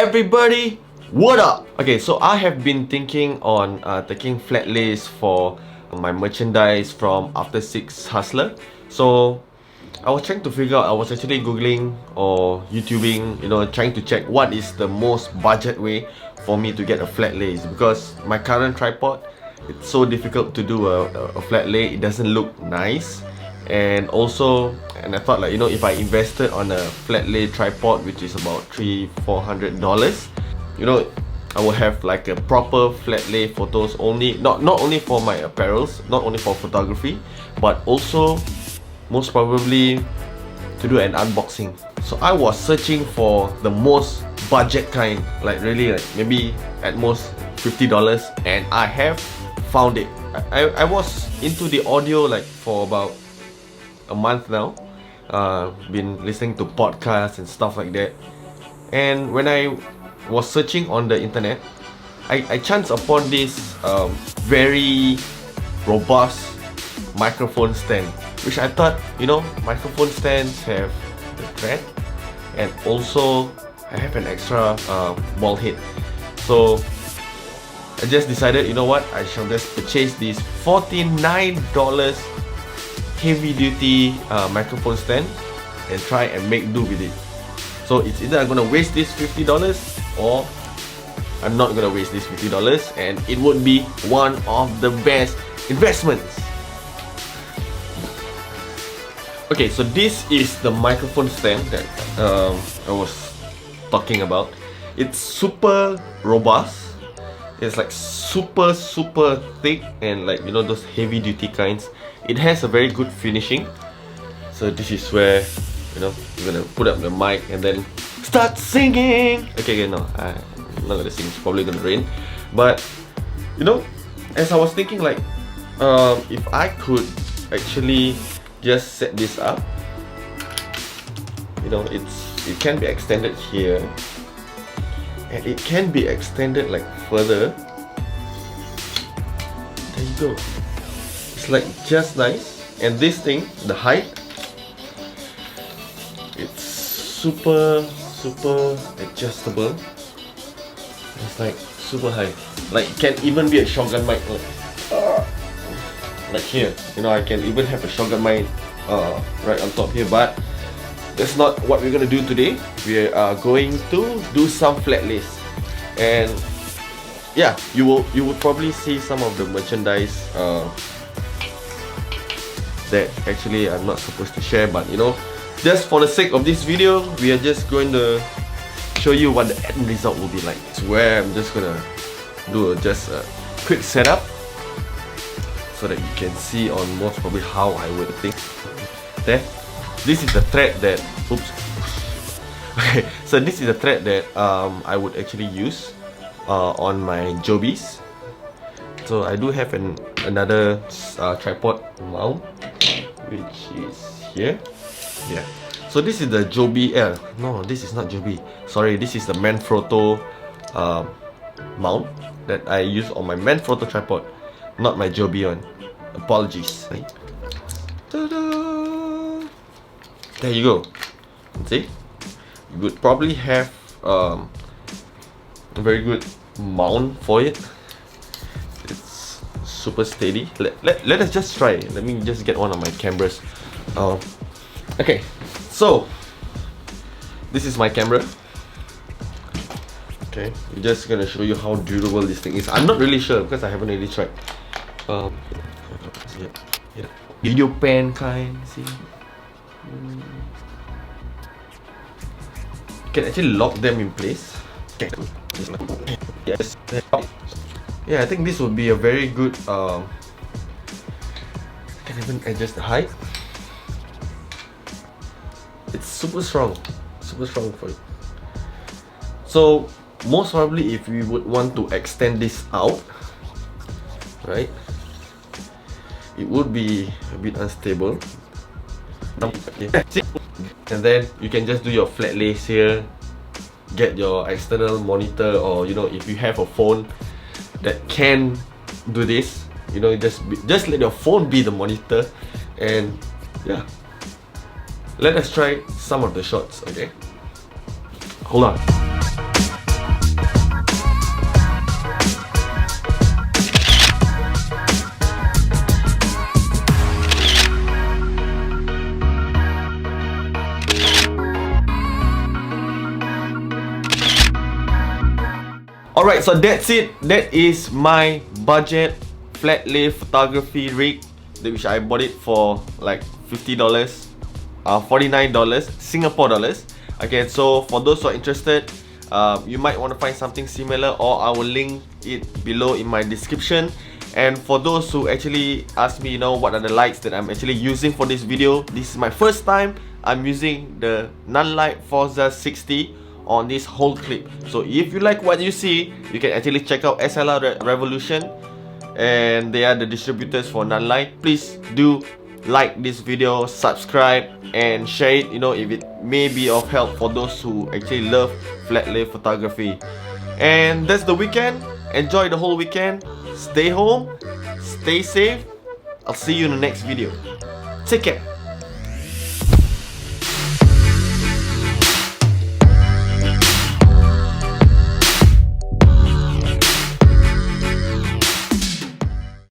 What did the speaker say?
everybody, what up? Okay, so I have been thinking on taking flat lays for my merchandise from After 6 Hustler. So I was trying to figure out, I was actually googling or YouTubing, trying to check what is the most budget way for me to get a flat lays, because my current tripod, it's so difficult to do a flat lay. It doesn't look nice. And I thought, like, if I invested on a flat lay tripod, which is about $300-400, I will have like a proper flat lay photos only, not only for my apparels, not only for photography, but also most probably to do an unboxing. So I was searching for the most budget kind, like really, like maybe at most $50, and I have found it. I was into the audio like for about a month now. Been listening to podcasts and stuff like that, and when I was searching on the internet, I chanced upon this very robust microphone stand, which I thought, microphone stands have the thread, and also I have an extra ball head. So I just decided, I shall just purchase this $49 heavy duty microphone stand and try and make do with it. So it's either I'm gonna waste this $50 or I'm not gonna waste this $50, and it would be one of the best investments. Okay, so this is the microphone stand that I was talking about. It's super robust. It's like super thick, and like, those heavy duty kinds. It has a very good finishing. So this is where, you're gonna put up the mic and then start singing. Okay, no, I'm not gonna sing. It's probably gonna rain. But as I was thinking, like, if I could actually just set this up, it can be extended here, and it can be extended like further. There you go. It's like just nice. And this thing, the height, it's super adjustable. It's like super high. Like, can even be a shotgun mic. Like here, I can even have a shotgun mic right on top here. But that's not what we're gonna do today. We are going to do some flat lays, and yeah, you would probably see some of the merchandise that actually I'm not supposed to share, but just for the sake of this video, we are just going to show you what the end result will be like. It's where I'm just gonna do just a quick setup so that you can see on most probably how I would think. There, this is the thread that, oops. Okay, so this is the thread that I would actually use on my Jobies. So I do have another tripod mount, which is here. Yeah. So this is the Joby. No, this is not Joby. Sorry, this is the Manfrotto mount that I use on my Manfrotto tripod, not my Joby one. Apologies. Ta-da! There you go. See, you would probably have a very good mount for it. It's super steady. Let us just try. Let me just get one of my cameras. Okay, so this is my camera. Okay, we're just gonna show you how durable this thing is. I'm not really sure because I haven't really tried. Video pen kind. See, you can actually lock them in place. Okay. Yes. Yeah, I think this would be a very good. Can even adjust the height. It's super strong for it. So most probably, if we would want to extend this out, right, it would be a bit unstable. And then you can just do your flat lays here, get your external monitor, or if you have a phone that can do this, just let your phone be the monitor, and yeah. Let us try some of the shots, okay? Hold on. Alright, so that's it. That is my budget flat lay photography rig, which I bought it for like $50, $49 Singapore dollars. Okay, so for those who are interested, you might want to find something similar, or I will link it below in my description. And for those who actually ask me, what are the lights that I'm actually using for this video, this is my first time I'm using the Nunlite Forza 60 on this whole clip. So if you like what you see, you can actually check out SLR Revolution, and they are the distributors for Nunlite. Please do like this video, subscribe, and share it, if it may be of help for those who actually love flat lay photography. And that's the weekend. Enjoy the whole weekend. Stay home, stay safe. I'll see you in the next video. Take care.